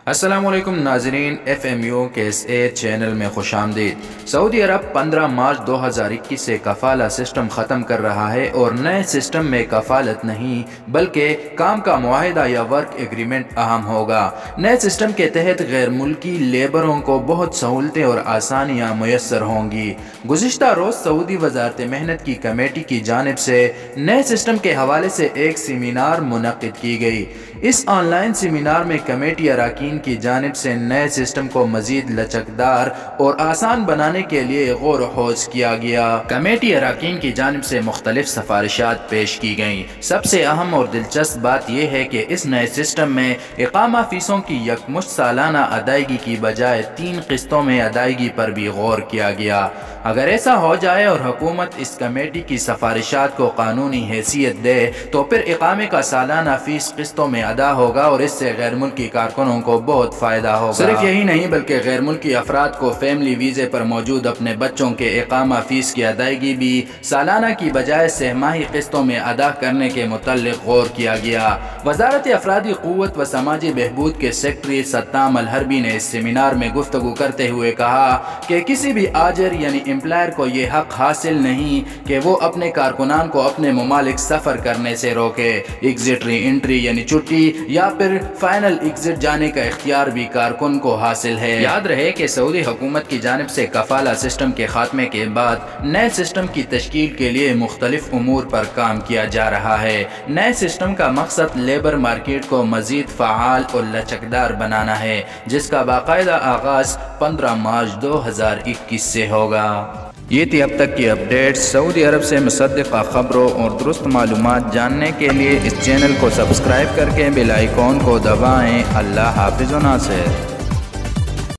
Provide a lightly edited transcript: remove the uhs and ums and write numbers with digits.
السلام علیکم ناظرین، FMU کے اس چینل میں خوش آمدید۔ سعودی عرب 15 مارچ 2021 سے کفالہ سسٹم ختم کر رہا ہے اور نئے سسٹم میں کفالت نہیں بلکہ کام کا معاہدہ یا ورک ایگریمنٹ اہم ہوگا۔ نئے سسٹم کے تحت غیر ملکی لیبروں کو بہت سہولتیں اور آسانیاں میسر ہوں گی۔ گزشتہ روز سعودی وزارت محنت کی کمیٹی کی جانب سے نئے سسٹم کے حوالے سے ایک سیمینار منعقد کی گئی۔ اس آن لائن سیمینار میں کمیٹی اراکین کی جانب سے نئے سسٹم کو مزید لچکدار اور آسان بنانے کے لیے غور و خوض کیا گیا۔ کمیٹی اراکین کی جانب سے مختلف سفارشات پیش کی گئیں۔ سب سے اہم اور دلچسپ بات یہ ہے کہ اس نئے سسٹم میں اقامہ فیسوں کی یکمشت سالانہ ادائیگی کی بجائے 3 قسطوں میں ادائیگی پر بھی غور کیا گیا۔ اگر ایسا ہو جائے اور حکومت اس کمیٹی کی سفارشات کو قانونی حیثیت دے تو پھر اقامے کا سالانہ فیس قسطوں میں ادا ہوگا اور اس سے غیر ملکی کارکنوں کو بہت فائدہ ہوگا۔ صرف یہی نہیں بلکہ غیر ملکی افراد کو فیملی ویزے پر موجود اپنے بچوں کے اقامہ فیس کی ادائیگی بھی سالانہ کی بجائے سہ ماہی قسطوں میں ادا کرنے کے متعلق غور کیا گیا۔ وزارت افرادی قوت و سماجی بہبود کے سیکرٹری ستام الحربی نے اس سیمینار میں گفتگو کرتے ہوئے کہا کہ کسی بھی آجر یعنی امپلائر کو یہ حق حاصل نہیں کہ وہ اپنے کارکنان کو اپنے ممالک سفر کرنے سے روکے۔ ایگزٹ ری انٹری یعنی چھٹی یا پھر فائنل ایگزٹ جانے کا اختیار بھی کارکن کو حاصل ہے۔ یاد رہے کہ سعودی حکومت کی جانب سے کفالہ سسٹم کے خاتمے کے بعد نئے سسٹم کی تشکیل کے لیے مختلف امور پر کام کیا جا رہا ہے۔ نئے سسٹم کا مقصد لیبر مارکیٹ کو مزید فعال اور لچکدار بنانا ہے، جس کا باقاعدہ آغاز 15 مارچ 2021 سے ہوگا۔ یہ تھی اب تک کی اپڈیٹس۔ سعودی عرب سے مصدقہ خبروں اور درست معلومات جاننے کے لیے اس چینل کو سبسکرائب کر کے بیل آئیکن کو دبائیں۔ اللہ حافظ و ناصر۔